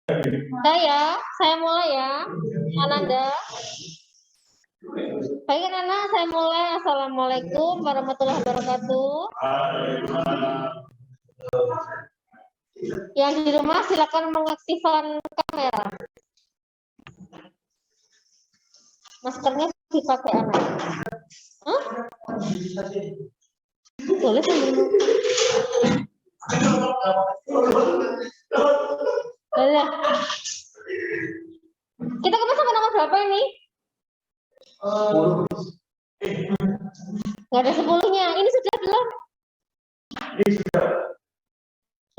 Saya mulai ya. Ananda. Baik anak, saya mulai. Assalamualaikum warahmatullahi wabarakatuh. Yang di rumah silakan mengaktifkan kamera. Maskernya dipakai anak. Hah? Boleh sambil boleh. Kita sampai nomor berapa ini? Nggak ada 10-nya. Ini sudah belum?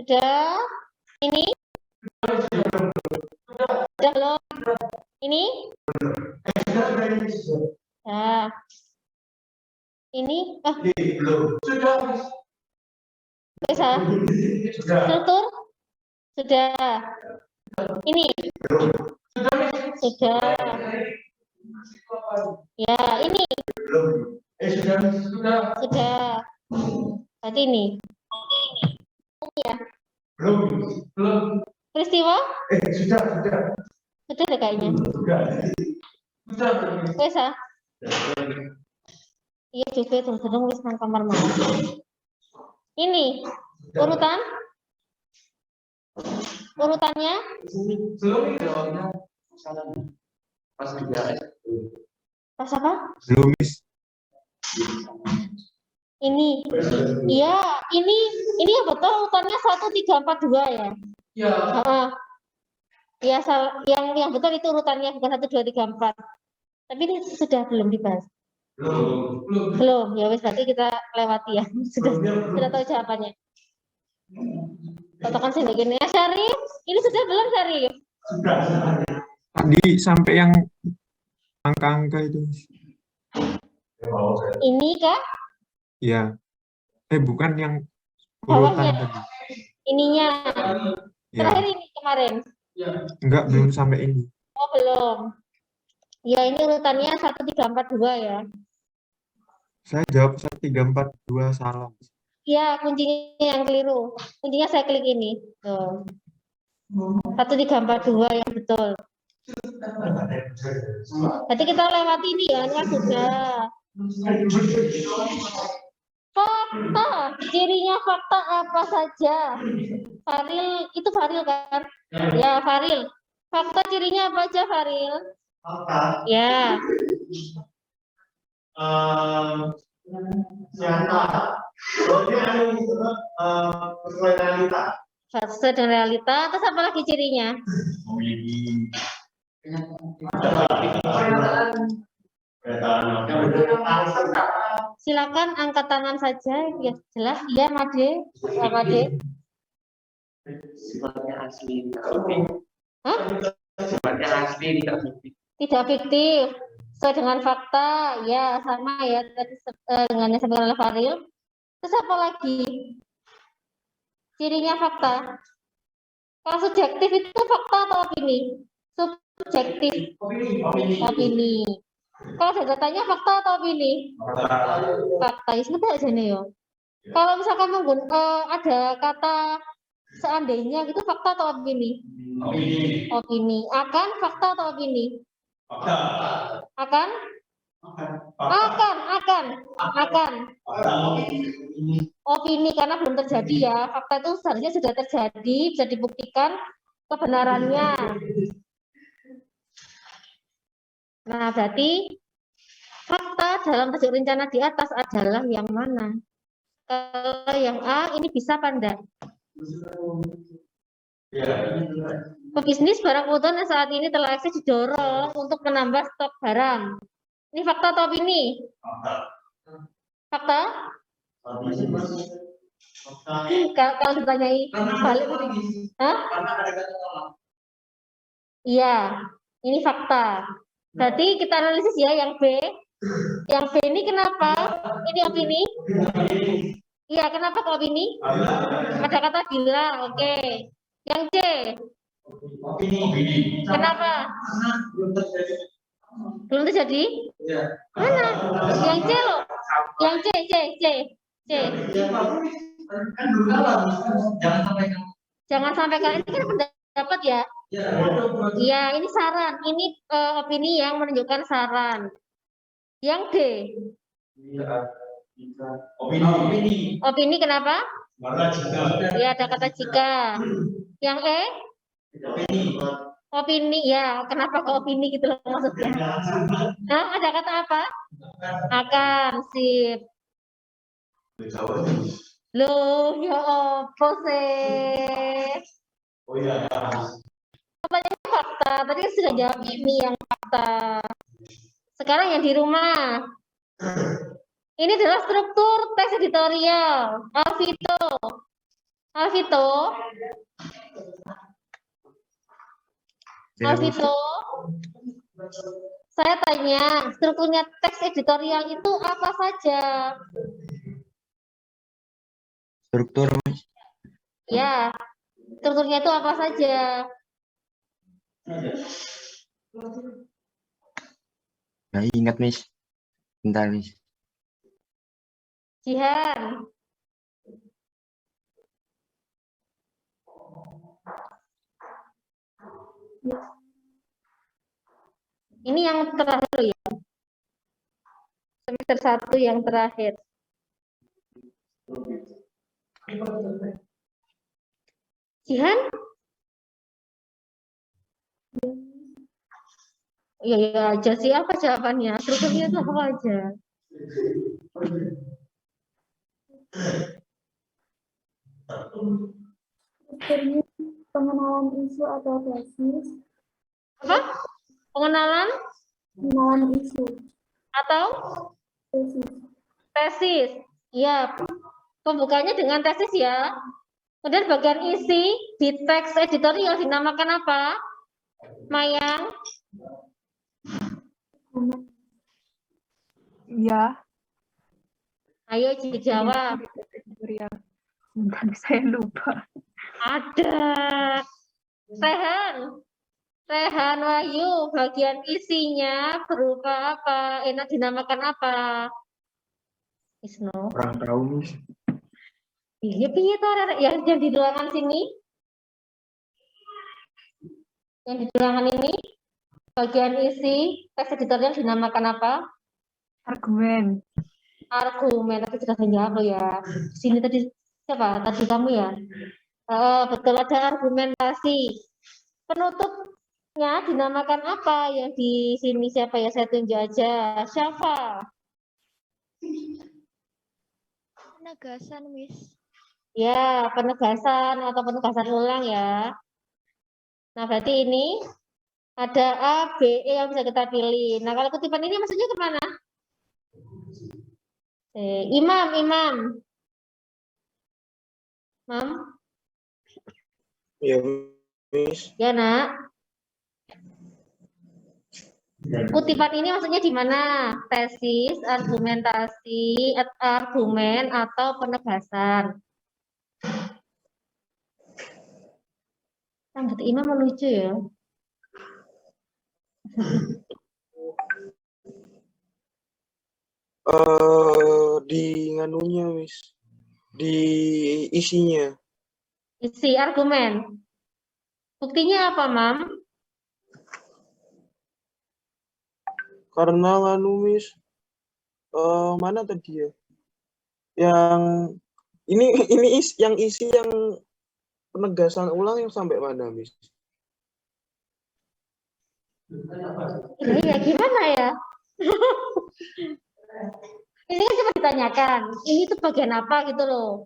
Sudah. Ini? Sudah belum? Ini? Nah. Ini? Belum. Sudah. Bisa? Struktur? Sudah. Ini? Sudah. Ya, ini? Sudah. Berarti ini? Ya. Belum. Peristiwa? Sudah. Sudah deh kayaknya. Sudah. Bisa? Iya juga itu sedang nulis nang kamar mandi. Ini urutannya Belum. pas apa? Belum. Ini. Iya, ini yang betul urutannya 1 3 4 2 ya. Ya. Ya, yang betul itu urutannya bukan 1 2 3 4. Tapi ini sudah belum dibahas. Belum. Ya wes berarti kita lewati ya. Sudah tahu jawabannya. Katakan sih begini ya, Syarif. Ini sudah belum, Syarif? Sudah. Tadi sampai yang angka-angka itu. Ini kah? Ya. Bukan yang Bawahnya. urutan tadi. Ininya. Ya. Terakhir ini kemarin. Enggak, belum sampai ini. Oh, belum. Ya, ini urutannya 1 3 4 2 ya. Saya jawab 1 3 4 2 salah. Ya, kuncinya yang keliru. Kuncinya saya klik ini. Tuh. 1 3 4 2 yang betul. Jadi kita lewati ini ya, ini sudah. Fakta, cirinya fakta apa saja? Faril, itu Faril kan? Ya, Faril. Fakta cirinya apa aja, Faril? Fakta. Ya. Nyata. Sesuai realita. Sesuai dengan realita. Terus apa lagi cirinya? Silakan angkat tangan saja. Ya, jelas. Iya, Made. Apa, Made? Sifatnya asli. Hah? Sifatnya asli Tidak fiktif. Sesuai dengan fakta, ya sama ya tadi dengan yang disampaikan oleh Faril. Terus apa lagi? Cirinya fakta. Kalau subjektif itu fakta atau opini? Subjektif. Opini. Kalau datanya fakta atau opini? Fakta. Ya sebentar aja nih yo. Kalau misalkan ada kata seandainya gitu fakta atau opini? Opini. Akan fakta atau opini? Akan opini karena belum terjadi ya. Fakta itu seharusnya sudah terjadi, bisa dibuktikan kebenarannya. Nah, berarti fakta dalam tajuk rencana di atas adalah yang mana? Kalau yang A ini bisa apa enggak? Pebisnis barang kebutuhan yang saat ini telah eksis didorong untuk menambah stok barang. Ini fakta atau opini? Fakta? Kalau ditanyai balik, iya, ini fakta. Berarti kita analisis ya yang B. Yang B ini kenapa? Ini opini? Iya, kenapa kok opini? Ada kata bila, oke. Yang C? Kenapa? Belum terjadi? Mana? Yang C loh. Yang C. Jangan sampai kalian ini kan pendapat ya. Iya, ini saran. Ini opini yang menunjukkan saran. Yang D. Opini. Opini kenapa? Karena jika. Ya, ada kata jika. Yang E. Opini. Opini. Ya, kenapa ke opini gitu loh maksudnya? Nah, ada kata apa? Akan. Sip. Loh, ya apa sih? Oh iya. Fakta. Tadi kan sudah jawab ini yang fakta. Sekarang yang di rumah. Ini adalah struktur teks editorial. Alvito. Alvito. Alvito. Saya tanya, strukturnya teks editorial itu apa saja? Struktur, Mas. Ya, strukturnya itu apa saja? Nggak ingat, Miss. Bentar, Miss. Jihan. Ini yang terakhir ya. Semester 1 yang terakhir. Jihan? Iya, iya aja sih. Apa jawabannya? Strukturnya itu apa aja? Strukturnya pengenalan isu atau tesis, Apa? Pengenalan pengenalan isu, atau tesis, tesis? Ya, pembukanya dengan tesis ya. Kemudian bagian isi di teks editorial dinamakan apa? Mayang? Ya, Ayo dijawab. editorial. Bentar, saya lupa. Ada. Rehan. Rehan Wahyu, bagian isinya berupa apa? Enak dinamakan apa? Isno. Kurang tahu, Miss. Iya, piye toh Rek? Yang di ruangan sini? Yang di ruangan ini? Bagian isi teks editorial dinamakan apa? Argumen. Argumen. Tapi sudah saya jawab loh ya. Sini tadi siapa? Tadi kamu ya? Betul, ada argumentasi. Penutupnya dinamakan apa? Yang di sini siapa ya? Saya tunjuk aja. Siapa? penegasan, Miss. Ya, penegasan atau penegasan ulang ya. Nah, berarti ini ada A, B, E yang bisa kita pilih. Nah, kalau kutipan ini maksudnya kemana? Imam, Imam. Mam? Ya, Miss. Ya, Nak. Kutipan ini maksudnya di mana? Tesis, argumentasi, argumen, atau penegasan. Rambut Imam melucu ya. Di nganunya, Miss. Di isinya. Isi argumen. Buktinya apa, Mam? Karena nganu, Miss. Mana tadi ya? Yang ini yang isi yang penegasan ulang yang sampai mana, Miss? Ya, gimana ya? Ini kan cuma ditanyakan. Ini tuh bagian apa gitu loh.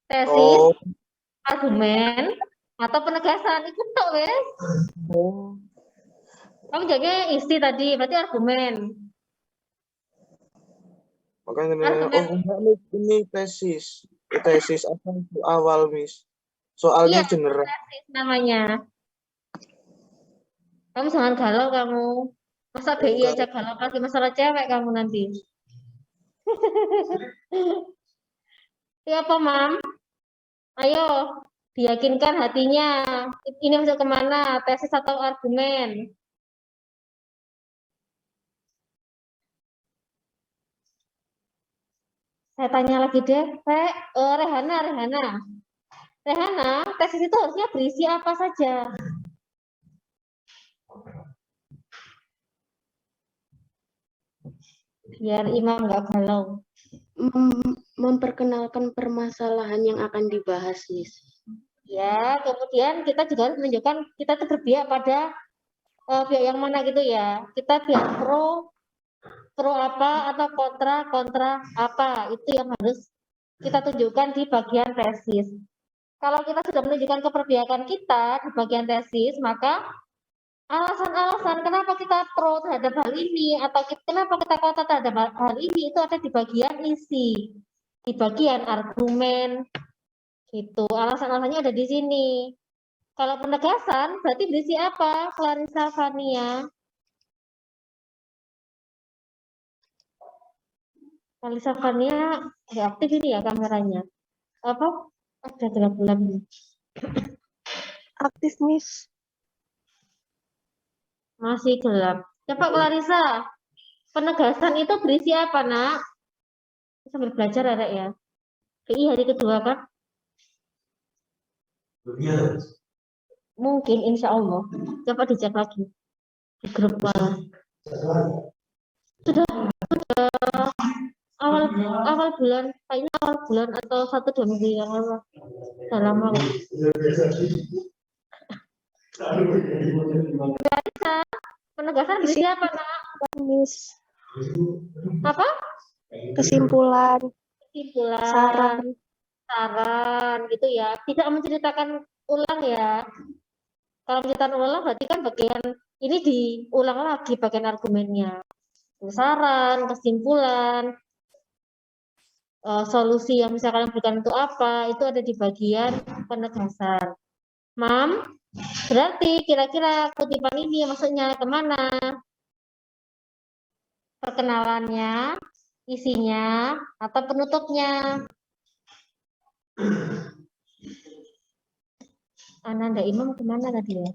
Tesis, Oh, argumen, atau penegasan. Ikut tok, wes. oh. Kamu jadinya isi tadi, berarti argumen. Makanya Argumen. enggak, Miss, ini tesis. Tesis apa itu awal, Miss? Soalnya Iya, general. tesis namanya. Kamu jangan galau kamu. Masa BI Enggak. aja galau lagi masalah cewek kamu nanti. Ya apa, Mam? Ayo, diyakinkan hatinya. Ini masuk kemana? Tesis atau argumen? Saya tanya lagi deh, Rehana, tesis itu harusnya berisi apa saja? Biar Imam nggak galau. Memperkenalkan permasalahan yang akan dibahas, Miss. Ya, kemudian kita juga harus menunjukkan kita tuh berpihak pada pihak yang mana gitu ya. Kita pihak pro apa atau kontra apa, itu yang harus kita tunjukkan di bagian tesis. Kalau kita sudah menunjukkan keperpihakan kita di bagian tesis, maka alasan-alasan kenapa kita pro terhadap hal ini atau kenapa kita kontra terhadap hal ini itu ada di bagian isi, di bagian argumen, gitu. Alasan-alasannya ada di sini. Kalau penegasan berarti berisi apa, Clarissa Fania? Clarissa Fania aktif ini ya kameranya. Apa? Ada gelap-gelapnya. Aktif, Miss. Masih gelap. Coba Clarissa, penegasan itu berisi apa, Nak? Sambil belajar ada ya. PI hari kedua kan? Mungkin, insya Allah. Coba dicek lagi di grup malah. Sudah awal bulan, kayaknya awal bulan atau 1-2 minggu yang lalu. Sudah lama. Penegasan berisi apa, Nak? Miss. Apa? Kesimpulan. Saran gitu ya. Tidak menceritakan ulang ya. Kalau menceritakan ulang berarti kan bagian ini diulang lagi bagian argumennya. Saran, kesimpulan, solusi yang bisa kalian berikan untuk apa, itu ada di bagian penegasan. Mam, berarti kira-kira kutipan ini maksudnya kemana? Perkenalannya, isinya, atau penutupnya? Ananda Imam kemana tadi ya?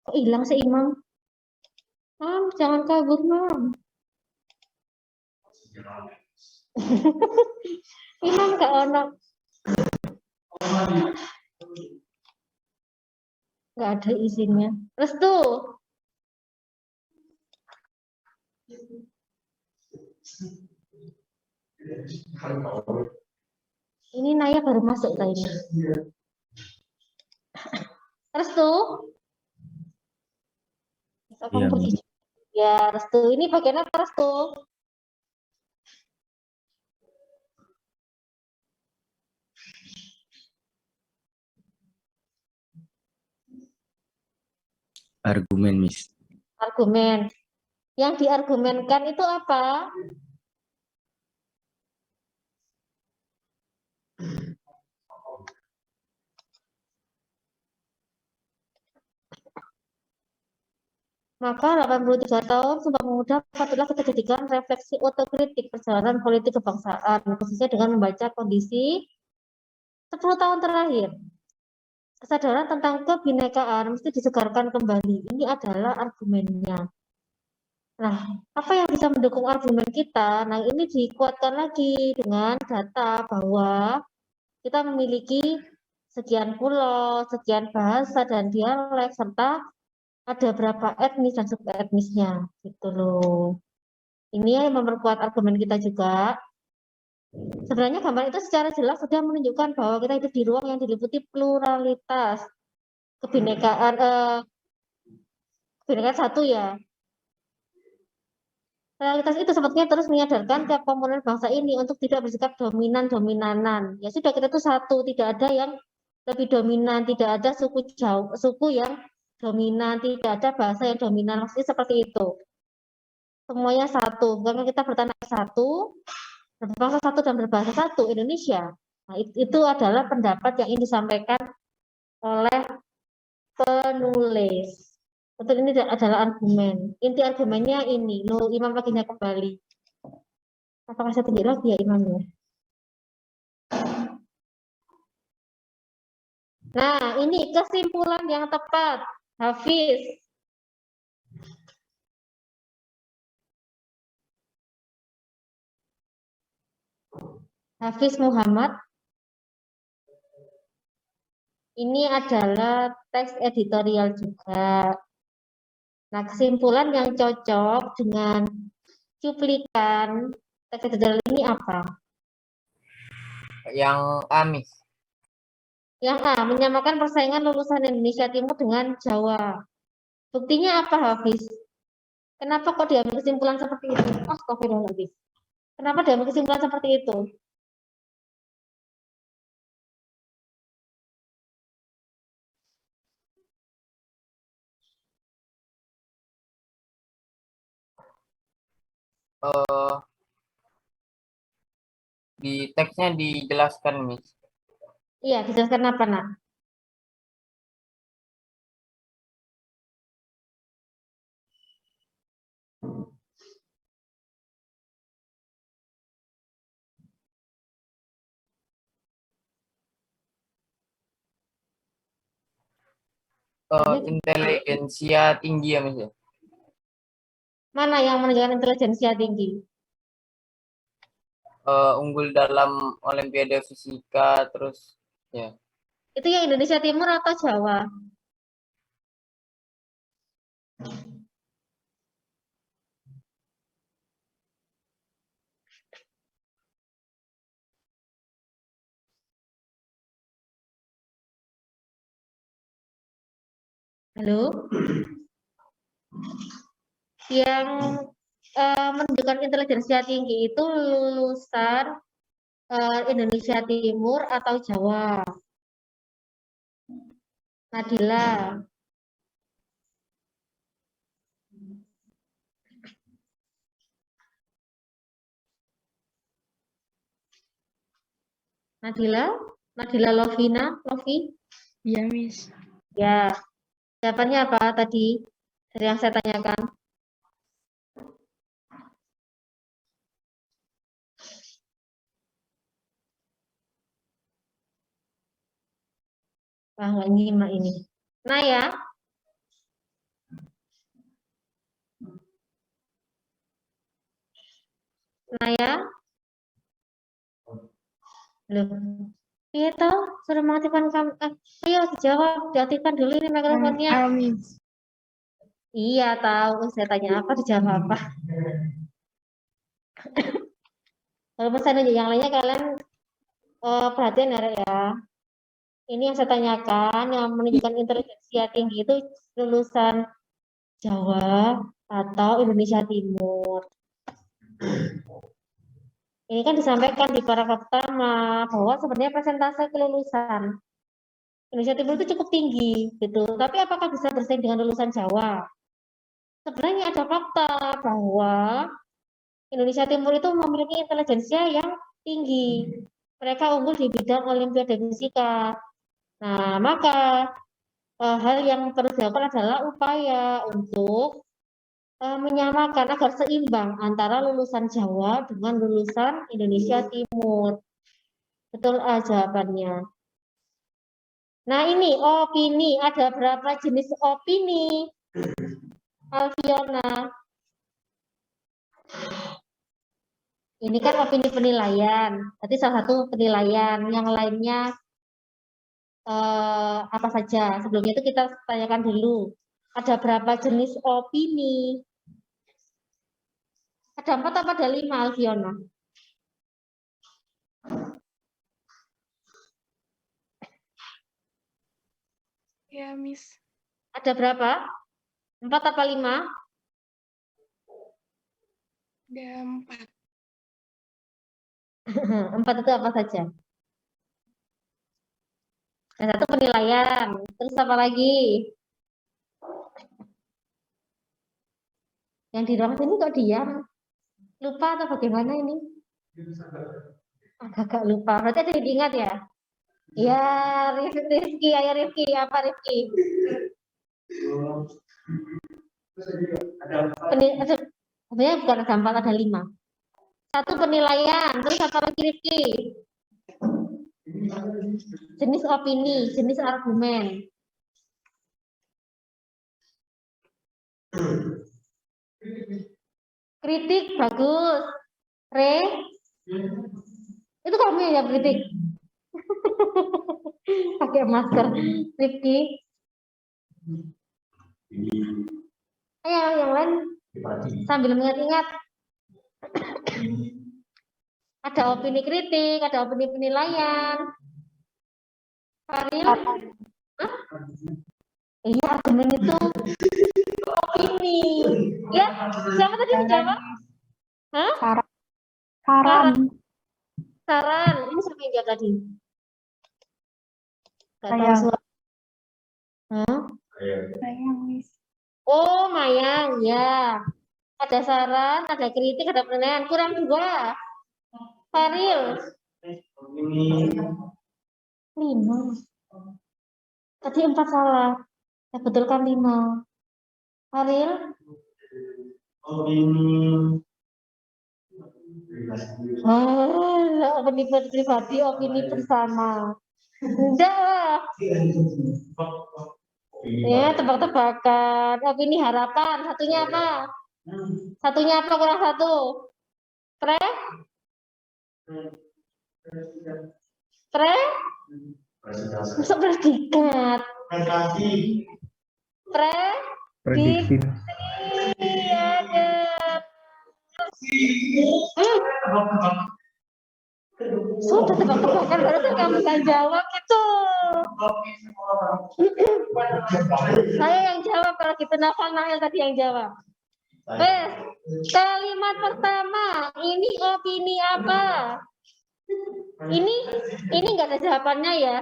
Kok hilang sih Imam? Mam, jangan kabur, Mam. Imam gak ono. Gak ada izinnya. Restu. Ini Naya baru masuk tadi. Restu. Iya, Ya, Restu. Ini bagian apa, Restu? argumen, Miss. Argumen. Yang diargumenkan itu apa? Maka 83 tahun Sumpah Pemuda patutlah kita jadikan refleksi otokritik perjalanan politik kebangsaan, khususnya dengan membaca kondisi 10 tahun terakhir. Kesadaran tentang kebinekaan mesti disegarkan kembali. Ini adalah argumennya. Nah, apa yang bisa mendukung argumen kita? Nah, ini dikuatkan lagi dengan data bahwa kita memiliki sekian pulau, sekian bahasa dan dialek, serta ada berapa etnis dan subetnisnya, gitu loh. Ini yang memperkuat argumen kita juga. Sebenarnya gambar itu secara jelas sudah menunjukkan bahwa kita hidup di ruang yang diliputi pluralitas, kebinekaan satu ya. Realitas itu sebetulnya terus menyadarkan tiap komponen bangsa ini untuk tidak bersikap dominanan. Ya sudah, kita itu satu, tidak ada yang lebih dominan, tidak ada suku yang dominan, tidak ada bahasa yang dominan, maksudnya seperti itu. Semuanya satu, karena kita bertanah satu, berbangsa satu dan berbahasa satu, Indonesia. Nah, itu adalah pendapat yang ingin disampaikan oleh penulis. Betul, ini adalah argumen. Inti argumennya ini, loh, Imam paginya kembali. Apakah saya tunjuk lagi ya Imamnya? Nah, ini kesimpulan yang tepat. Hafiz. Hafiz Muhammad. Ini adalah teks editorial juga. Nah, kesimpulan yang cocok dengan cuplikan teks editorial ini apa? Yang A, Miss. Yang A, menyamakan persaingan lulusan Indonesia Timur dengan Jawa. Buktinya apa, Hafiz? Kenapa kok diambil kesimpulan seperti itu? Astagfirullahaladzim. Kenapa diambil kesimpulan seperti itu? Di teksnya dijelaskan, Miss. Iya, dijelaskan apa, Nak? Intelijensia tinggi ya, Miss. Mana yang menunjukkan intelijensia tinggi? Unggul dalam Olimpiade Fisika, terus ya. Itu yang Indonesia Timur atau Jawa? Halo? Yang menunjukkan intelijensia tinggi itu lulusan Indonesia Timur atau Jawa? Nadila. Nadila Lovina, Lovi? Iya, Miss. Ya. Jawabannya apa tadi dari yang saya tanyakan? Wah, nggak nyimak ini. Nah ya. Nah ya. Loh. Iya toh, suruh mengaktifkan kamera. Ayo dijawab, diaktifkan dulu ini mikrofonnya. Amin. Iya tahu, saya tanya apa dijawab apa. Kalau saya nanya yang lainnya kalian perhatian ya. Ini yang saya tanyakan, yang menunjukkan intelijensia tinggi itu lulusan Jawa atau Indonesia Timur. Ini kan disampaikan di paragraf pertama bahwa sebenarnya persentase kelulusan Indonesia Timur itu cukup tinggi, gitu. Tapi apakah bisa bersaing dengan lulusan Jawa? Sebenarnya ada fakta bahwa Indonesia Timur itu memiliki intelijensia yang tinggi. Mereka unggul di bidang Olimpiade Fisika. Nah, maka hal yang perlu dilakukan adalah upaya untuk menyamakan agar seimbang antara lulusan Jawa dengan lulusan Indonesia Timur. Betul jawabannya. Nah ini opini, ada berapa jenis opini? Alfiona. Ini kan opini penilaian, berarti salah satu penilaian, yang lainnya apa saja. Sebelumnya itu kita tanyakan dulu, ada berapa jenis opini? Ada 4 apa ada 5, Alfiona? Ya, Miss. Ada berapa? 4 apa 5? Ada 4. 4 itu apa saja? Yang satu penilaian, terus apa lagi? Yang di ruang sini kok diam? Lupa atau bagaimana ini? Agak lupa, berarti ada yang diingat ya? Ya, Rifki, ayo Rifki, apa Rifki? Sebenarnya bukan ada 4, ada 5. 1 penilaian, terus apa lagi Rifki? Jenis opini, jenis argumen. Kritik, bagus. Re? Itu kamu yang kritik. Pakai masker. Rifki. Ayo, yang lain sambil mengingat-ingat. Ada opini kritik, ada opini penilaian. Ariel? Hah? Iya, argumen itu opini. Ya, siapa tadi menjawab? Hah? Saran. Saran. Ini siapa yang jawab tadi? Gak tahu Sayang. suara. Hah? Sayang, Miss. Oh, Mayang, ya. Ada saran, ada kritik, ada penilaian. Kurang 2. Faril. 5. Tadi 4 salah. Saya betulkan 5. Faril. Opini pribadi, opini bersama. Enggak lah. Ya, tebak-tebakan. Opini harapan. Satunya apa? Satunya apa kurang 1? Pre? Masuk predikat. Prediksi. Ada. Sudah tebak-tebakan baru kamu nggak jawab itu. Saya yang jawab kalau gitu. Nail tadi yang jawab. Kalimat pertama, ini opini apa? Ini nggak ada jawabannya ya.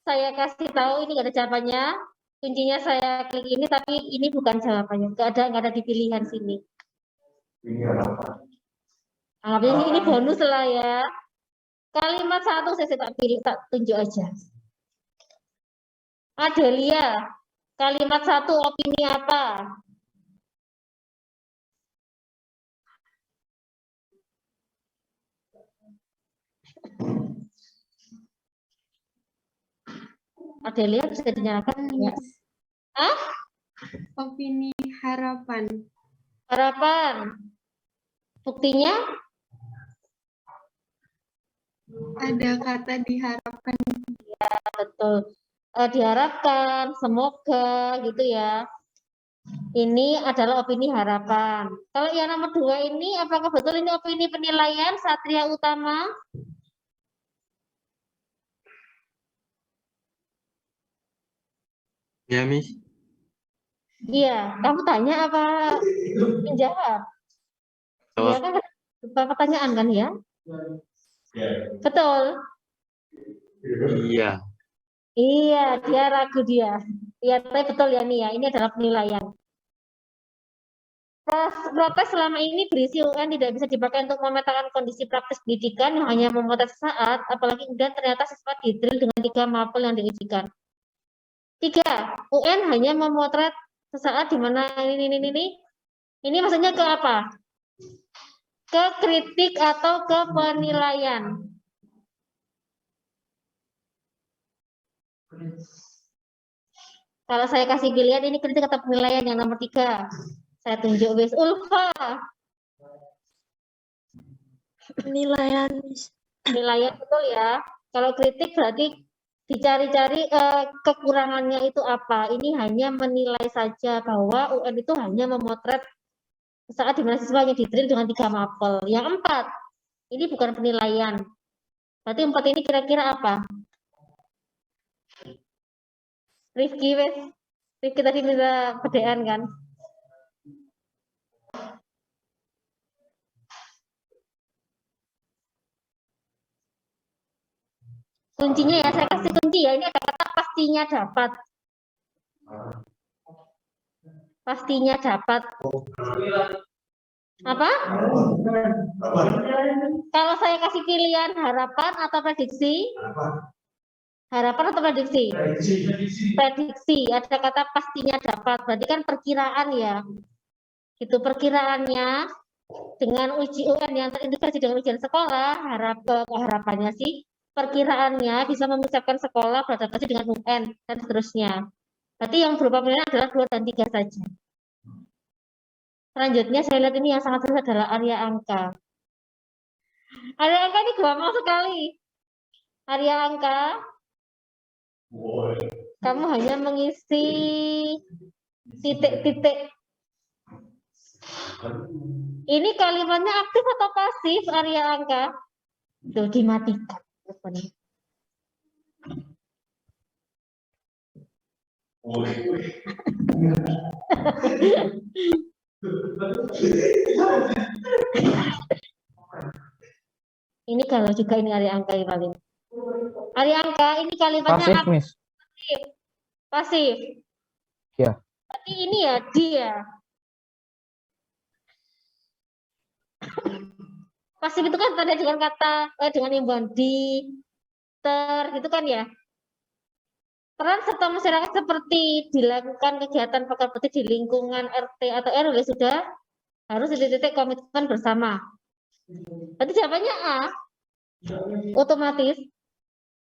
Saya kasih tahu ini nggak ada jawabannya. Kuncinya saya klik ini, tapi ini bukan jawabannya. Nggak ada di pilihan sini. Ini bonus lah ya. Kalimat 1 saya tak pilih, tak tunjuk aja. Adelia, kalimat 1 opini apa? Adelia bisa dinyalakan ya? Opini harapan. Harapan. Buktinya? Ada kata diharapkan. Ya, betul. Diharapkan, semoga gitu ya. Ini adalah opini harapan. Kalau yang nomor 2 ini, apakah betul ini opini penilaian Satria Utama? Ya, Miss. Iya, kamu tanya apa menjawab? Iya kan ada pertanyaan kan ya? Betul. Iya. Iya, dia ragu dia. Iya, tapi betul ya nih ya. Ini adalah penilaian. Protes selama ini berisi UN tidak bisa dipakai untuk memetakan kondisi praktis pendidikan yang hanya memotret sesaat, apalagi kemudian ternyata siswa didrill dengan 3 mapel yang diujikan. 3, UN hanya memotret sesaat di mana ini maksudnya ke apa? Ke kritik atau ke penilaian. Kalau saya kasih pilihan ini kritik atau penilaian yang nomor 3. Saya tunjuk wis. Ulfa. Penilaian. Penilaian betul ya. Kalau kritik berarti dicari-cari kekurangannya itu apa. Ini hanya menilai saja bahwa UN itu hanya memotret saat di mana siswanya didrill dengan 3 mapel. Yang 4, ini bukan penilaian. Berarti 4 ini kira-kira apa? Rifki tadi minta pedean kan? Kuncinya ya, saya kasih kunci ya. Ini ada kata pastinya dapat. Pastinya dapat. Apa? Kalau saya kasih pilihan harapan atau prediksi? Harapan atau prediksi? Prediksi. Ada kata pastinya dapat. Berarti kan perkiraan ya. Itu perkiraannya dengan uji UN yang terintegrasi dengan ujian sekolah, harapannya sih perkiraannya bisa mempersiapkan sekolah beradaptasi dengan UN dan seterusnya. Berarti yang berupa penilaian adalah 2 dan 3 saja. Selanjutnya saya lihat ini yang sangat serius adalah area angka. Area angka ini gampang sekali. Area angka Kamu hanya mengisi titik-titik. Ini kalimatnya aktif atau pasif, Arya Angka? Tuh, dimatikan. Ini kalau juga ini Arya Angka yang paling. Arya Angka, ini kalimatnya Pasif, aktif. Miss. Pasif. Ya. Berarti ini ya, dia. Pasif itu kan tanda dengan kata, dengan imbuhan di, ter, gitu kan ya. Peran serta masyarakat seperti dilakukan kegiatan pekan di lingkungan RT atau RW sudah harus titik-titik komitmen bersama. Berarti jawabannya A, otomatis.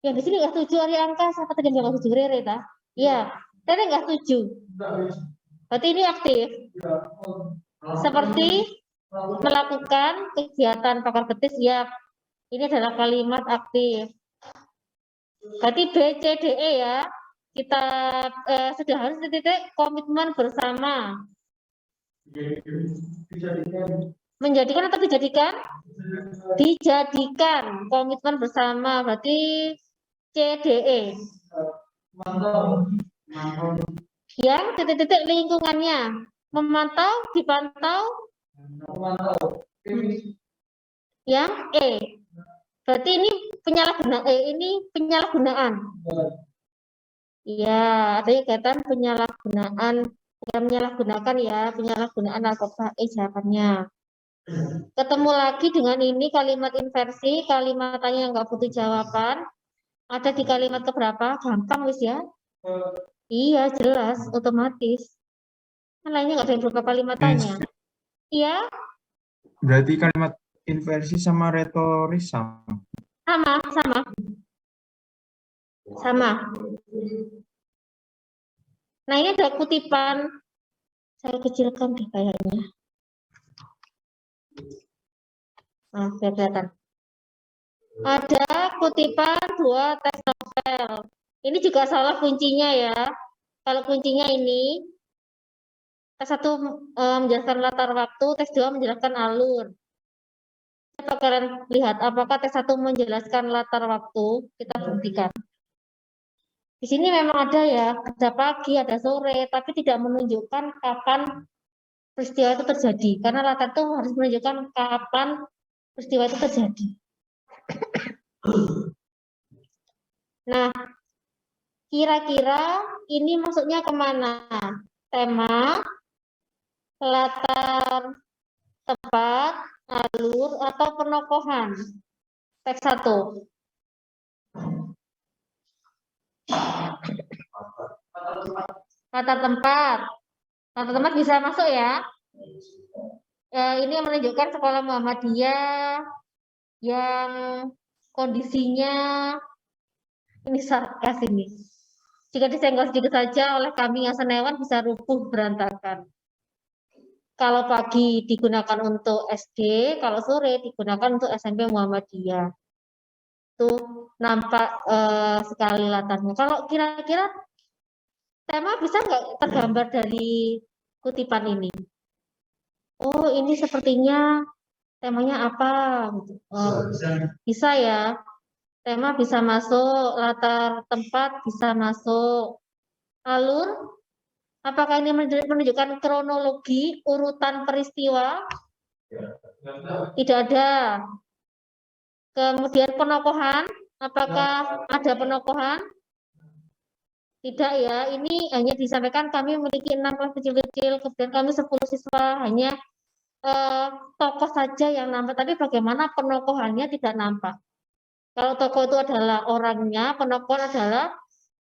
Yang di sini nggak setuju Arya Angka, siapa tadi yang nggak setuju Rere ta? Iya, Rere nggak setuju. Berarti ini aktif. Seperti melakukan kegiatan pakar betis, ya. Ini adalah kalimat aktif. Berarti B, C, D, E ya. Kita sudah harus titik komitmen bersama. Menjadikan atau dijadikan? Dijadikan komitmen bersama. Berarti C, D, E. Yang titik-titik lingkungannya. Memantau, dipantau. Yang E. Berarti ini penyalahgunaan. Iya, ada kegiatan penyalahgunaan, bukan menyalahgunakan ya, penyalahgunaan narkoba. Jawabannya. Ketemu lagi dengan ini kalimat inversi, kalimatnya yang nggak butuh jawaban. Ada di kalimat keberapa? Gampang wis ya. Iya, jelas, otomatis. Kan lainnya nggak ada yang berupa kalimatnya. Iya. Berarti kalimat inversi sama retoris sama. Sama. Nah, ini ada kutipan. Saya kecilkan deh kayaknya. Nah, biar kelihatan. Ada kutipan 2 teks novel. Ini juga salah kuncinya ya. Kalau kuncinya ini, teks 1 menjelaskan latar waktu, teks 2 menjelaskan alur. Kita bakalan lihat apakah teks 1 menjelaskan latar waktu, kita buktikan. Di sini memang ada ya, ada pagi, ada sore, tapi tidak menunjukkan kapan peristiwa itu terjadi. Karena latar itu harus menunjukkan kapan peristiwa itu terjadi. Nah, kira-kira ini maksudnya kemana? Tema, latar, tempat, alur, atau penokohan? Teks 1. Latar tempat. Latar tempat bisa masuk ya. Ini menunjukkan sekolah Muhammadiyah yang kondisinya ini sarkas ini. Jika disenggol sedikit saja oleh kambing yang senewan bisa rubuh berantakan. Kalau pagi digunakan untuk SD, kalau sore digunakan untuk SMP Muhammadiyah. Itu nampak sekali latarnya. Kalau kira-kira tema bisa nggak tergambar dari kutipan ini? Oh, ini sepertinya temanya apa? Bisa ya. Tema bisa masuk, latar tempat bisa masuk. Alur, apakah ini menunjukkan kronologi, urutan peristiwa? Tidak ada. Kemudian penokohan, apakah ada penokohan? Tidak ya, ini hanya disampaikan kami memiliki 6 kelas kecil-kecil, kemudian kami 10 siswa, hanya tokoh saja yang nampak, tapi bagaimana penokohannya tidak nampak. Kalau tokoh itu adalah orangnya, penokohan adalah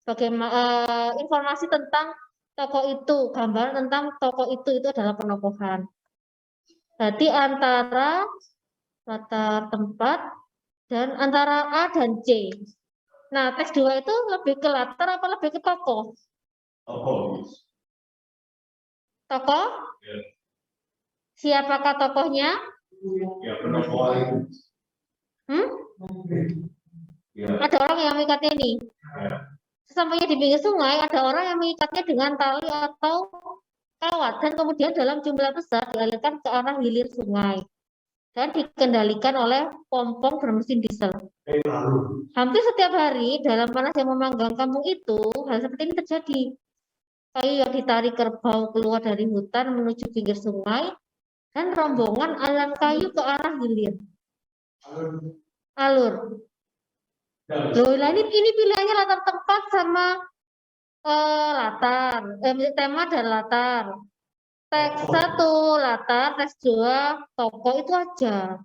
bagaimana informasi tentang tokoh itu, gambaran tentang tokoh itu adalah penokohan. Berarti antara latar tempat dan antara A dan C. Nah, teks 2 itu lebih ke latar apa lebih ke tokoh? Tokoh? Ya. Siapakah tokohnya? Ya, penokoh. Ya. Ada orang yang mengikatnya ini. Ya. Sesampainya di pinggir sungai, ada orang yang mengikatnya dengan tali atau kawat dan kemudian dalam jumlah besar dialirkan ke arah hilir sungai dan dikendalikan oleh pompong bermesin diesel. Hampir setiap hari dalam panas yang memanggang kampung itu, hal seperti ini terjadi. Kayu yang ditarik kerbau keluar dari hutan menuju pinggir sungai dan rombongan aliran kayu ke arah hilir. Alur. Loh, ini pilihannya latar tempat sama tema dan latar. Teks 1 latar, teks 2 tokoh itu aja.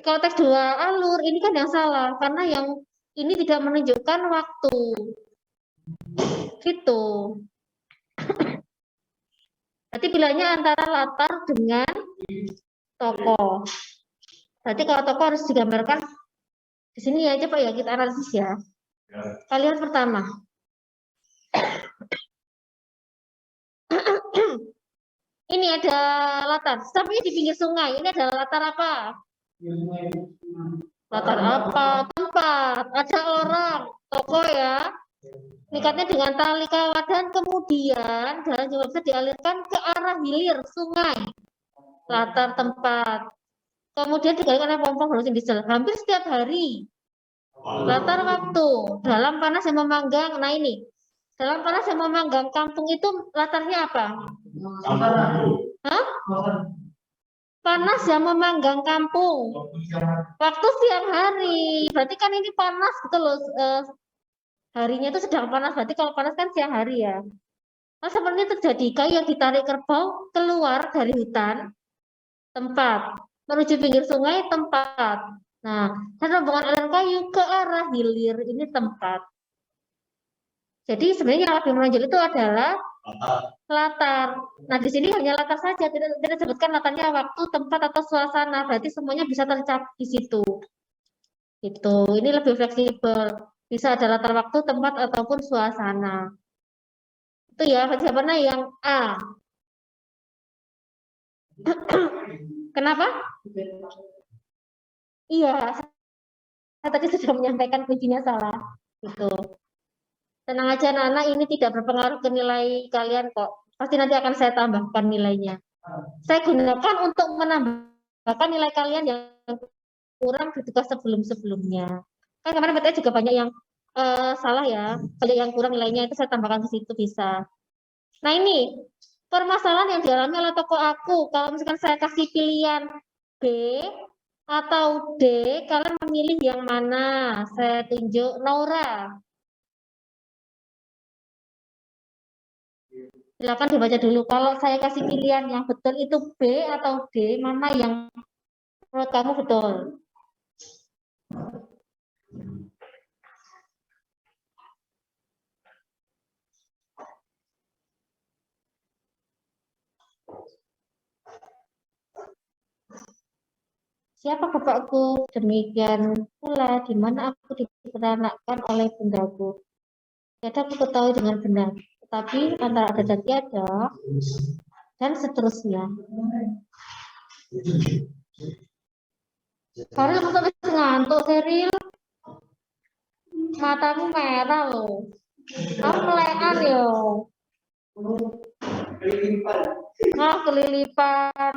Kalau teks 2 alur, ini kan yang salah karena yang ini tidak menunjukkan waktu. Gitu. Berarti pilihannya antara latar dengan tokoh. Berarti kalau tokoh harus digambarkan di sini ya, coba ya kita analisis ya. Kalian pertama. Ini ada latar, tapi di pinggir sungai. Ini adalah latar apa? Latar apa? Tempat. Ada orang, tokoh ya. Ikatnya dengan tali kawat dan kemudian dalam jumlah besar dialirkan ke arah hilir sungai. Latar tempat. Kemudian digalakkan oleh pompong bermesin diesel hampir setiap hari. Latar waktu dalam panas yang memanggang. Nah ini dalam panas yang memanggang kampung itu latarnya apa? Hah? Panas yang memanggang kampung. Waktu siang hari. Berarti kan ini panas gitu loh. Harinya itu sedang panas. Berarti kalau panas kan siang hari ya. Nah, seperti terjadi kayu yang ditarik kerbau keluar dari hutan tempat. Menuju pinggir sungai tempat. Nah, dan rombongan aliran kayu ke arah hilir ini tempat. Jadi sebenarnya yang lebih menonjol itu adalah latar. Nah, di sini hanya latar saja, tidak disebutkan latarnya waktu, tempat atau suasana. Berarti semuanya bisa tercakup di situ. Itu, ini lebih fleksibel. Bisa ada latar waktu, tempat ataupun suasana. Itu ya, jawabannya yang A. Kenapa? Iya, saya tadi sudah menyampaikan kuncinya salah. Gitu. Tenang aja anak-anak, ini tidak berpengaruh ke nilai kalian kok. Pasti nanti akan saya tambahkan nilainya. Saya gunakan untuk menambahkan nilai kalian yang kurang di tugas sebelum-sebelumnya. Kan kemarin BTS juga banyak yang salah ya, banyak yang kurang nilainya, itu saya tambahkan ke situ bisa. Nah ini, permasalahan yang dialami oleh tokoh aku, kalau misalkan saya kasih pilihan B atau D, kalian memilih yang mana? Saya tunjuk Nora. Silakan dibaca dulu. Kalau saya kasih pilihan yang betul itu B atau D, mana yang menurut kamu betul? Siapa bapakku? Demikian pula di mana aku diperanakkan oleh bundaku. Tiada aku ketahui dengan benar. Tetapi antara ada dan tiada dan seterusnya. Karena aku habis ngantuk, Seril. Matamu merah loh. Kamu melekan yo. Kelilipan.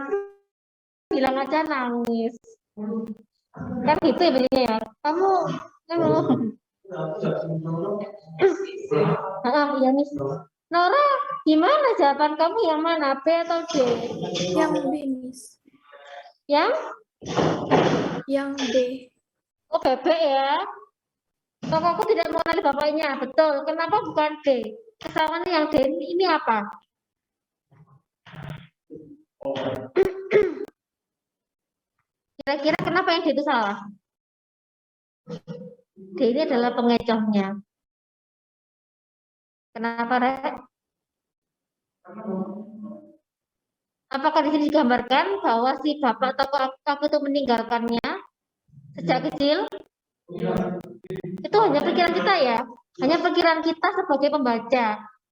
Bilang aja nangis. Kan gitu ya begini ya. Kamu iya Miss. Nora, gimana jawaban kamu yang mana? B atau D? Yang B, Miss. Yang B. Oh, bebek ya. Tokoku tidak mengenali bapaknya. Betul. Kenapa bukan D? Kesalahannya yang D ini apa? Kira-kira kenapa yang D itu salah? D ini adalah pengecohnya. Kenapa, Rek? Apakah di sini digambarkan bahwa si bapak tokoh aku itu meninggalkannya sejak kecil? Itu hanya pikiran kita ya. Hanya pikiran kita sebagai pembaca.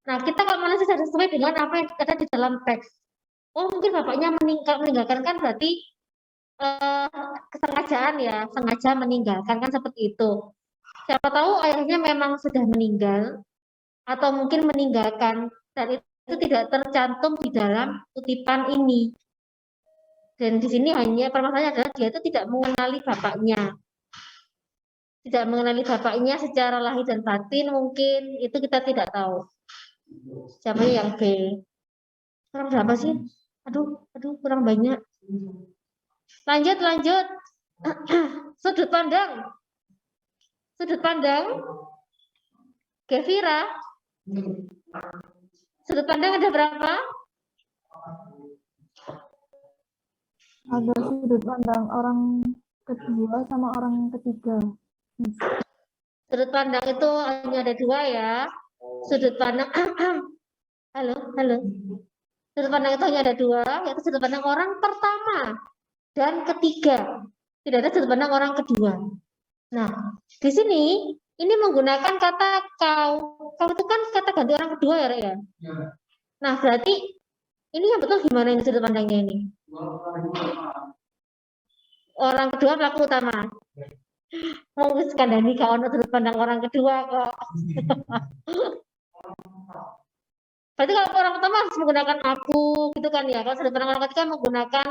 Nah, kita kalau analisis harus sesuai dengan apa yang ada di dalam teks. Oh, mungkin bapaknya meninggalkan kan berarti kesengajaan ya, sengaja meninggalkan kan seperti itu. Siapa tahu ayahnya memang sudah meninggal, atau mungkin meninggalkan, dan itu tidak tercantum di dalam kutipan ini. Dan di sini hanya permasalahannya adalah dia itu tidak mengenali bapaknya. Tidak mengenali bapaknya secara lahir dan batin, mungkin itu kita tidak tahu. Siapa yang B? Kurang berapa sih? Aduh, kurang banyak. Lanjut. Sudut pandang. Gevira. Sudut pandang ada berapa? Ada sudut pandang orang kedua sama orang ketiga. Sudut pandang itu hanya ada 2 ya. Sudut pandang halo. Sudut pandang itu hanya ada 2, yaitu sudut pandang orang pertama dan ketiga. Tidak ada sudut pandang orang kedua. Nah, di sini ini menggunakan kata kau. Kau itu kan kata ganti orang kedua ya, Rek ya? Nah, berarti ini yang betul gimana ini sudut pandangnya ini? Orang kedua pelaku utama. Mau kandani kau sudut pandang orang kedua kok. Berarti kalau orang pertama harus menggunakan aku gitu kan ya. Kalau sudut pandang orang ketiga menggunakan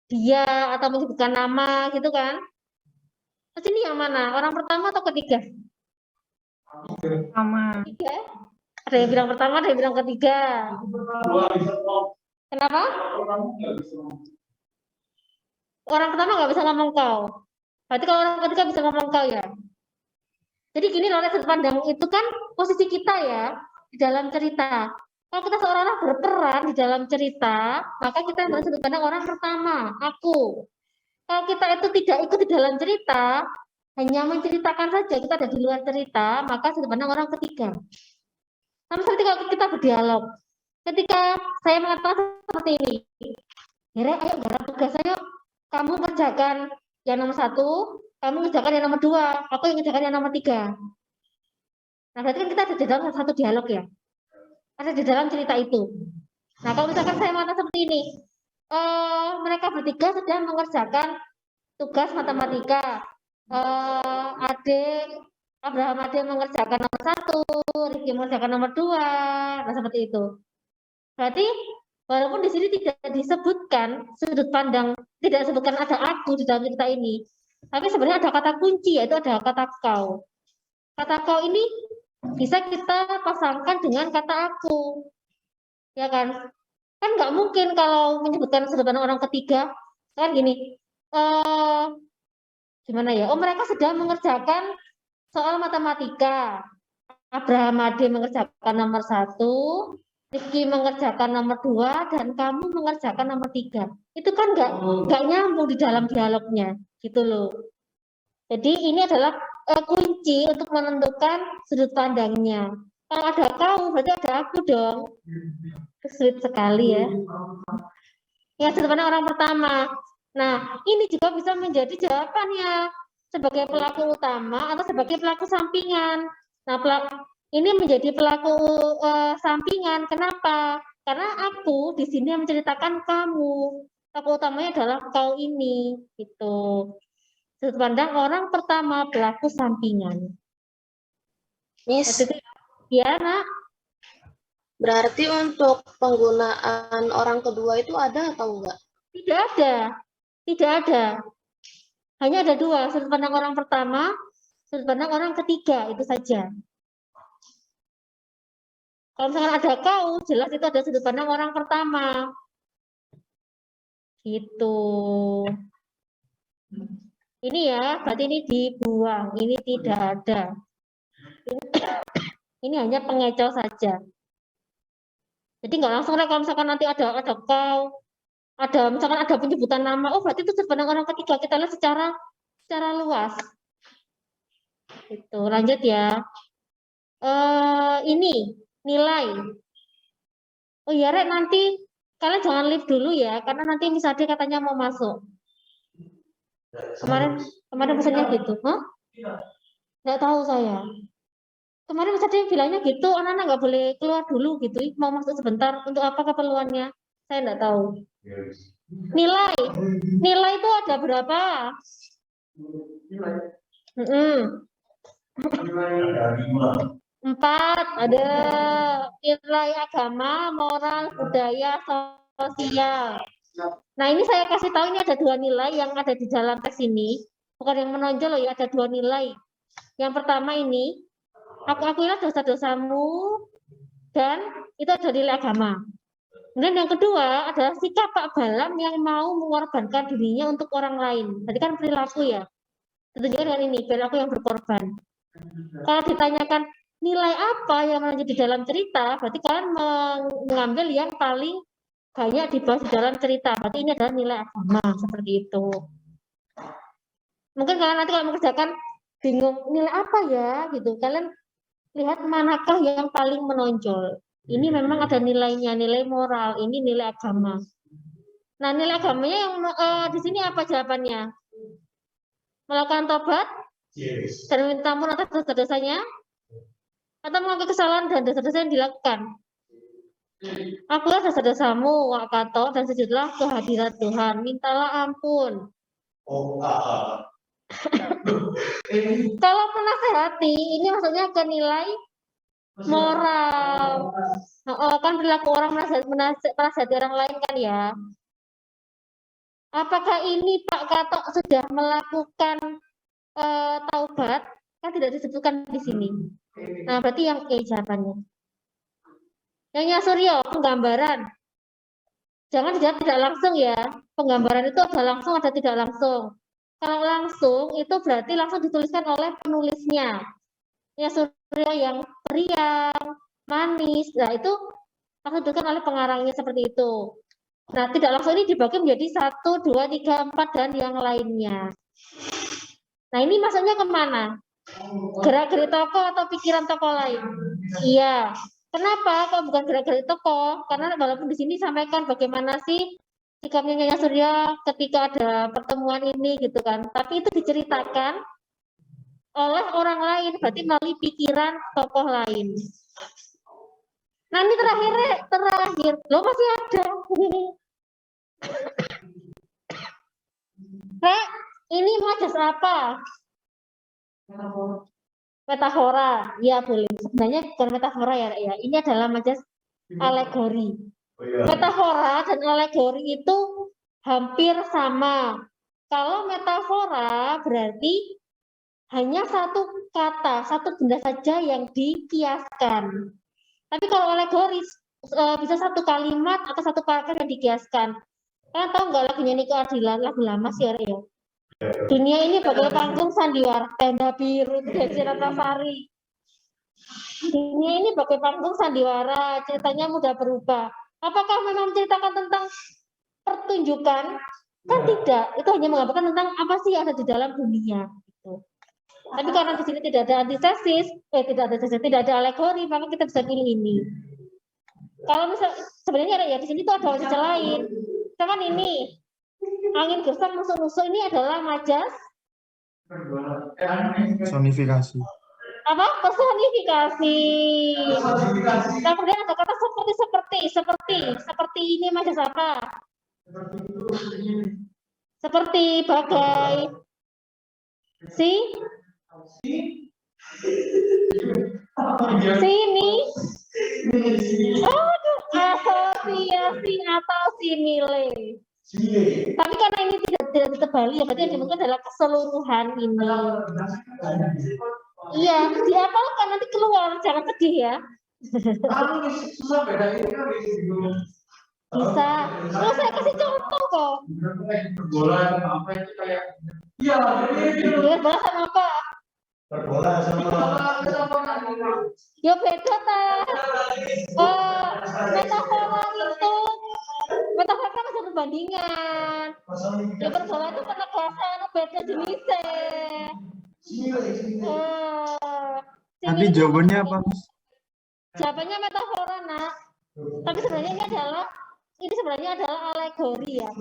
dia atau menyebutkan nama gitu kan. Terus ini yang mana? Orang pertama atau ketiga? Sama. Ketiga. Ada yang bilang pertama, ada yang bilang ketiga. Kenapa? Orang pertama nggak bisa ngomong kau. Berarti kalau orang ketiga bisa ngomong kau ya. Jadi gini loh, sudut pandang itu kan posisi kita ya di dalam cerita. Kalau kita seolah-olah berperan di dalam cerita, maka kita harus sudut pandang orang pertama, aku. Kalau kita itu tidak ikut di dalam cerita, hanya menceritakan saja, kita ada di luar cerita, maka sudut pandang orang ketiga. Sama seperti kalau kita berdialog. Ketika saya mengatakan seperti ini, Hera, ayo garap tugas, ayo kamu kerjakan yang nomor 1, kamu kerjakan yang nomor 2, aku yang kerjakan yang nomor 3. Nah, berarti kan kita ada di dalam satu dialog ya. Ada di dalam cerita itu. Nah, kalau misalkan saya mengatakan seperti ini, mereka bertiga sedang mengerjakan tugas matematika. Abraham Ade mengerjakan nomor 1, Rifki mengerjakan nomor 2, nah seperti itu. Berarti walaupun di sini tidak disebutkan sudut pandang, tidak disebutkan ada aku di dalam cerita ini, tapi sebenarnya ada kata kunci, yaitu ada kata kau. Kata kau ini bisa kita pasangkan dengan kata aku, ya kan? Kan nggak mungkin kalau menyebutkan sudut pandang orang ketiga, kan gini, gimana ya? Oh, mereka sedang mengerjakan soal matematika. Abraham Ade mengerjakan nomor 1, Rifki mengerjakan nomor 2, dan kamu mengerjakan nomor 3. Itu kan nggak nyambung di dalam dialognya, gitu loh. Jadi ini adalah kunci untuk menentukan sudut pandangnya. Kalau ada kau, berarti ada aku dong. Sulit sekali ya. Ya, sudut pandang orang pertama. Nah, ini juga bisa menjadi jawabannya sebagai pelaku utama atau sebagai pelaku sampingan. Nah, ini menjadi pelaku sampingan. Kenapa? Karena aku di sini yang menceritakan kamu. Pelaku utamanya adalah kau ini, gitu. Sudut pandang orang pertama, pelaku sampingan. Miss, ya, Nak? berarti untuk penggunaan orang kedua itu ada atau enggak? Tidak ada. Tidak ada. Hanya ada 2, sudut pandang orang pertama, sudut pandang orang ketiga, itu saja. Kalau misalkan ada kau, jelas itu ada sudut pandang orang pertama. Gitu. Ini ya, berarti ini dibuang, ini tidak ada. Ini hanya pengecoh saja. Jadi nggak langsung kalau misalkan nanti ada kau, misalkan ada penyebutan nama, oh berarti itu sudut pandang orang ketiga, kita lihat secara luas. Itu lanjut ya. Ini nilai. Oh iya, Rek, nanti kalian jangan live dulu ya, karena nanti Miss Ade katanya mau masuk. Kemarin pesannya gitu, huh? Nggak tahu saya. Kemarin Miss Ade bilangnya gitu, anak-anak nggak boleh keluar dulu gitu, mau masuk sebentar. Untuk apa keperluannya? Saya nggak tahu. Nilai itu ada berapa? 4 ada nilai agama, moral, budaya, sosial. Nah, ini saya kasih tahu ini ada 2 nilai yang ada di dalam tes ini. Bukan yang menonjol loh ya, ada 2 nilai. Yang pertama ini, akuilah dosa-dosamu, dan itu ada nilai agama. Kemudian yang kedua adalah sikap Pak Balam yang mau mengorbankan dirinya untuk orang lain. Tadi kan perilaku ya. Ditunjukkan dengan ini, perilaku yang berkorban. Kalau ditanyakan nilai apa yang menonjol di dalam cerita, berarti kalian mengambil yang paling banyak dibahas di dalam cerita. Berarti ini adalah nilai agama, seperti itu. Mungkin kalian nanti kalau mengerjakan bingung nilai apa ya, gitu. Kalian lihat manakah yang paling menonjol. Ini memang ada nilainya, nilai moral, ini nilai agama. Nah, nilai agamanya yang di sini apa jawabannya? Melakukan tobat dan meminta ampun atas dosa-dosanya, atau melakukan kesalahan dan dosa-dosa yang dilakukan. Akulah dosa-dosamu, wakato, dan sujudlah ke hadirat Tuhan. Mintalah ampun. Kalau menasehati, ini maksudnya ke nilai moral. Kan perilaku orang menasehati orang lain kan ya. Apakah ini Pak Kato sudah melakukan taubat? Kan tidak disebutkan di sini. Nah, berarti yang E jawabannya. Yang Suryo, penggambaran. Jangan dijawab tidak langsung ya. Penggambaran itu ada langsung, ada tidak langsung. Kalau langsung, itu berarti langsung dituliskan oleh penulisnya. Ya Suryo yang periang, manis. Nah, itu langsung dituliskan oleh pengarangnya seperti itu. Nah, tidak langsung ini dibagi menjadi 1, 2, 3, 4, dan yang lainnya. Nah, ini maksudnya kemana? Gerak-gerik tokoh atau pikiran tokoh lain? Iya. Kenapa? Kok bukan gerak-gerik tokoh? Karena walaupun di sini sampaikan bagaimana sih sikapnya Nyonya Suryo ketika ada pertemuan ini gitu kan. Tapi itu diceritakan oleh orang lain, berarti melalui pikiran tokoh lain. Nah, ini terakhir. Loh, masih ada. Rek, ini majas apa? Metafora. Ya, boleh. Sebenarnya bukan metafora ya, Rek, ya. Ini adalah majas alegori. Metafora dan alegori itu hampir sama. Kalau metafora berarti hanya satu kata, satu benda saja yang dikiaskan. Tapi kalau alegori bisa satu kalimat atau satu paragraf yang dikiaskan. Kalian tahu nggak lagunya Niko Ardila, lagu lama sih ya? Dunia ini bagai panggung sandiwara, tenda biru, Desi Ratnasari. Dunia ini bagai panggung sandiwara, ceritanya mudah berubah. Apakah memang menceritakan tentang pertunjukan? Kan tidak, itu hanya mengabarkan tentang apa sih yang ada di dalam dunia. Gitu. Tapi karena di sini tidak ada antitesis, tidak ada alegori, maka kita bisa pilih ini. Kalau misalnya sebenarnya ya di sini tuh ada majas lain. Misalkan ini angin gersang musuh-musuh, ini adalah majas Personifikasi. apa? Personifikasi. Nah, kemudian ada kata seperti ini majas apa? Seperti bagai sini. Asosiasi atau simile. Tapi karena ini tidak ditebali, ya berarti yang dimungkinkan adalah keseluruhan ini. Iya, dihafalkan nanti keluar, jangan sedih ya. Bisa. Kalau saya kasih contoh kok. Bola apa itu kayak? Iya. Bola sama apa? Bola sama. Ya beda ta. Metafora kan ada perbandingan. Ya bola itu penegasan, beda jenisnya. Nanti jawabannya apa, Mas? Jawabannya metafora, Nak. Tapi sebenarnya ini sebenarnya adalah alegori ya.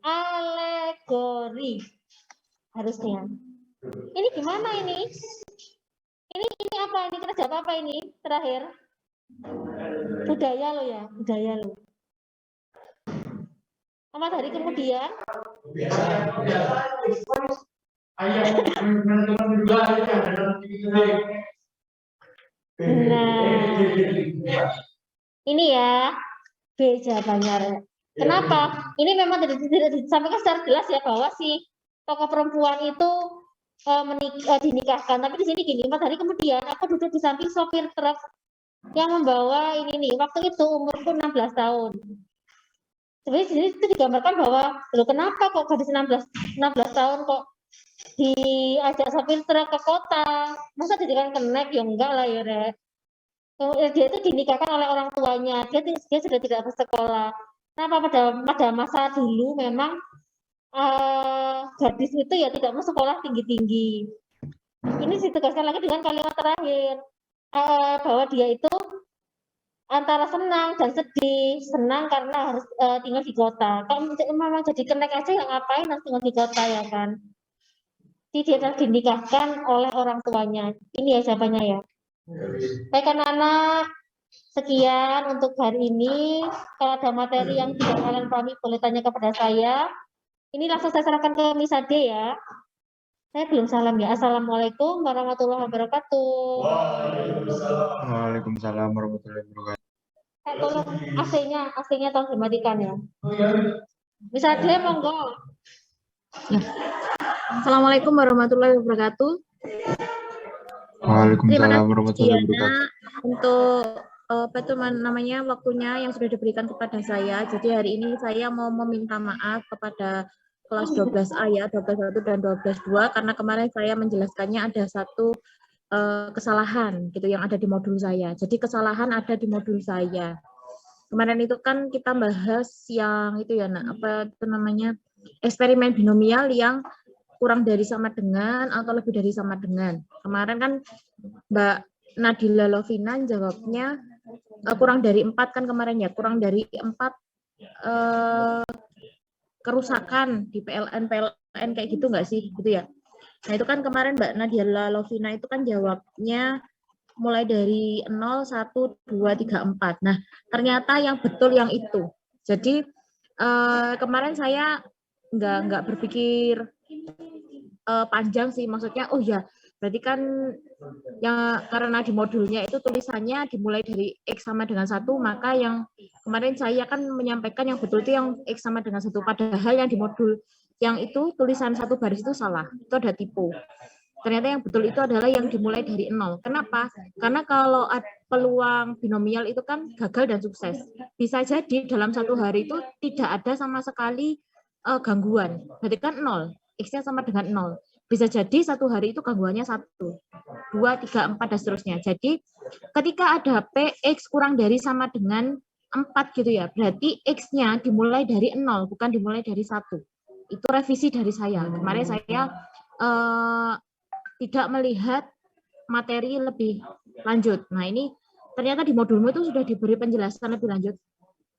Alegori. Harusnya. Ini gimana ini? Ini apa ini? Kita jawab apa ini? Terakhir. Budaya lo ya, budaya lo. Amat hari kemudian. Nah, ini ya B jawabannya. Kenapa? Ini memang tidak disampaikan secara jelas ya bahwa si tokoh perempuan itu dinikahkan. Tapi di sini gini, 4 hari kemudian aku duduk di samping sopir truk yang membawa ini nih. Waktu itu umurku 16 tahun. Sebenarnya di sini itu digambarkan bahwa, loh kenapa kok gadis 16 tahun kok diajak sopir truk ke kota? Masa dijadikan kenek? Ya enggak lah ya, Rek. Dia itu dinikahkan oleh orang tuanya. Dia sudah tidak bersekolah. Kenapa pada masa dulu memang gadis itu ya tidak mau sekolah tinggi-tinggi. Ini ditegaskan lagi dengan kalimat terakhir bahwa dia itu antara senang dan sedih. Senang karena harus tinggal di kota. Kalau memang jadi kenek aja ya ngapain harus tinggal di kota ya kan? Dia dinikahkan oleh orang tuanya. Ini ya jawabannya ya. Baik anak-anak, sekian untuk hari ini. Kalau ada materi yang tidak kalian pahami boleh tanya kepada saya. Ini langsung saya serahkan ke Miss Ade ya. Saya belum salam ya. Assalamualaikum warahmatullahi wabarakatuh. Waalaikumsalam warahmatullahi wabarakatuh. Tolong AC-nya tolong dimatikan ya. Miss Ade monggo. Ya. Assalamualaikum warahmatullahi wabarakatuh. Waalaikumsalam warahmatullahi wabarakatuh. Untuk namanya waktunya yang sudah diberikan kepada saya. Jadi hari ini saya mau meminta maaf kepada kelas 12A ya, 12.1 dan 12.2 karena kemarin saya menjelaskannya ada satu kesalahan gitu yang ada di modul saya. Jadi kesalahan ada di modul saya. Kemarin itu kan kita bahas yang itu ya, apa itu namanya, eksperimen binomial yang kurang dari sama dengan atau lebih dari sama dengan. Kemarin kan Mbak Nadila Lovina jawabnya kurang dari 4 kan kemarin ya, kurang dari 4 kerusakan di PLN kayak gitu nggak sih, gitu ya. Nah itu kan kemarin Mbak Nadila Lovina itu kan jawabnya mulai dari 0, 1, 2, 3, 4. Nah ternyata yang betul yang itu. Jadi kemarin saya nggak berpikir panjang sih, maksudnya oh ya berarti kan yang karena di modulnya itu tulisannya dimulai dari X sama dengan 1, maka yang kemarin saya kan menyampaikan yang betul itu yang X sama dengan 1, padahal yang di modul yang itu tulisan 1 baris itu salah, itu ada typo. Ternyata yang betul itu adalah yang dimulai dari 0. Kenapa? Karena kalau peluang binomial itu kan gagal dan sukses. Bisa jadi dalam 1 hari itu tidak ada sama sekali gangguan, berarti kan 0, X-nya sama dengan 0. Bisa jadi 1 hari itu gangguannya 1, 2, 3, 4, dan seterusnya. Jadi ketika ada PX kurang dari sama dengan 4 gitu ya, berarti X-nya dimulai dari 0, bukan dimulai dari 1. Itu revisi dari saya. Kemarin saya tidak melihat materi lebih lanjut. Nah ini ternyata di modulmu itu sudah diberi penjelasan lebih lanjut.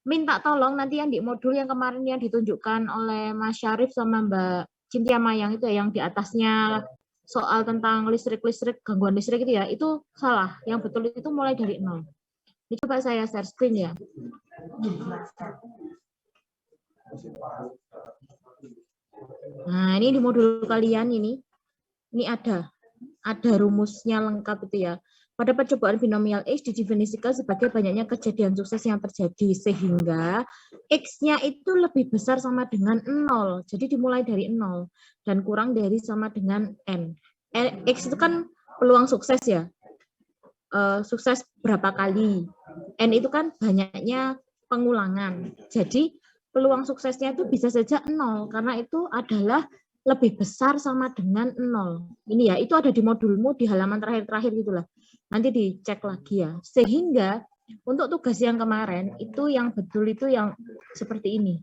Minta tolong nanti yang di modul yang kemarin yang ditunjukkan oleh Mas Syarif sama Mbak Cynthia Mayang itu ya, yang di atasnya soal tentang listrik, gangguan listrik itu ya, itu salah. Yang betul itu mulai dari 0. Ini coba saya share screen ya. Nah, ini di modul kalian ini ada rumusnya lengkap itu ya. Pada percobaan binomial X didefinisikan sebagai banyaknya kejadian sukses yang terjadi sehingga X-nya itu lebih besar sama dengan 0. Jadi dimulai dari 0 dan kurang dari sama dengan N. X itu kan peluang sukses ya. Sukses berapa kali. N itu kan banyaknya pengulangan. Jadi peluang suksesnya itu bisa saja 0 karena itu adalah lebih besar sama dengan 0. Ini ya, itu ada di modulmu di halaman terakhir gitulah. Nanti dicek lagi ya. Sehingga untuk tugas yang kemarin itu yang betul itu yang seperti ini.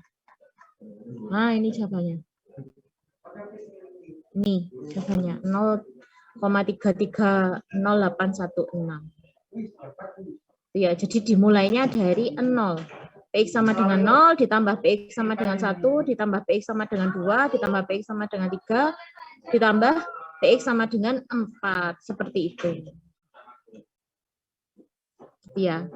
Nah, ini jawabannya. Ini jawabannya 0,330816. Ya, jadi dimulainya dari 0. PX sama dengan 0, ditambah PX sama dengan 1, ditambah PX sama dengan 2, ditambah PX sama dengan 3, ditambah PX sama dengan 4. Seperti itu. Ya.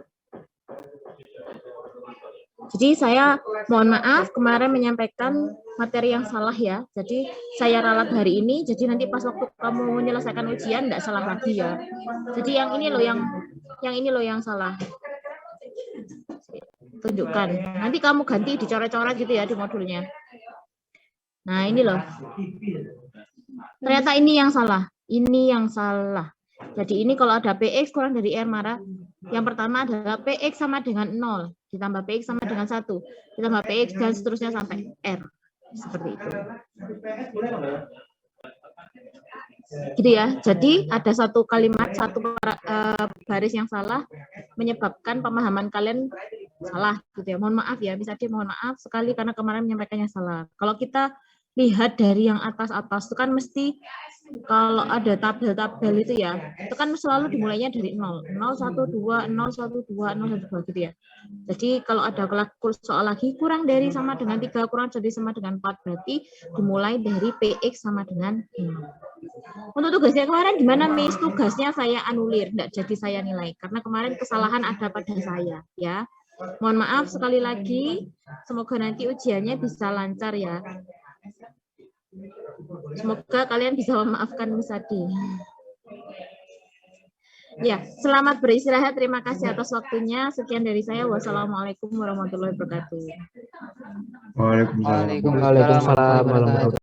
Jadi saya mohon maaf kemarin menyampaikan materi yang salah ya. Jadi saya ralat hari ini, jadi nanti pas waktu kamu menyelesaikan ujian enggak salah lagi ya. Jadi yang ini loh yang salah. Tunjukkan. Nanti kamu ganti dicoret-coret gitu ya di modulnya. Nah, ini loh. Ternyata ini yang salah. Ini yang salah. Jadi ini kalau ada PX kurang dari R marah. Yang pertama adalah PX sama dengan 0. Ditambah PX sama dengan 1. Ditambah PX dan seterusnya sampai R. Seperti itu. Gitu ya. Jadi ada satu kalimat, satu baris yang salah menyebabkan pemahaman kalian salah gitu ya. Mohon maaf ya, bisa mohon maaf sekali karena kemarin menyampaikannya salah. Kalau kita lihat dari yang atas-atas itu kan mesti kalau ada tabel-tabel itu ya, itu kan selalu dimulainya dari 0, 0, 1, 2, 0, 1, 2, 0, 1, 2 gitu ya. Jadi kalau ada soal lagi kurang dari sama dengan 3, kurang jadi sama dengan 4, berarti dimulai dari PX sama dengan 0. Untuk tugasnya kemarin gimana Miss? Tugasnya saya anulir, enggak jadi saya nilai karena kemarin kesalahan ada pada saya ya. Mohon maaf sekali lagi, semoga nanti ujiannya bisa lancar ya. Semoga kalian bisa memaafkan Miss Adi. Ya, selamat beristirahat. Terima kasih atas waktunya. Sekian dari saya. Wassalamualaikum warahmatullahi wabarakatuh. Waalaikumsalam. Waalaikumsalam warahmatullahi wabarakatuh.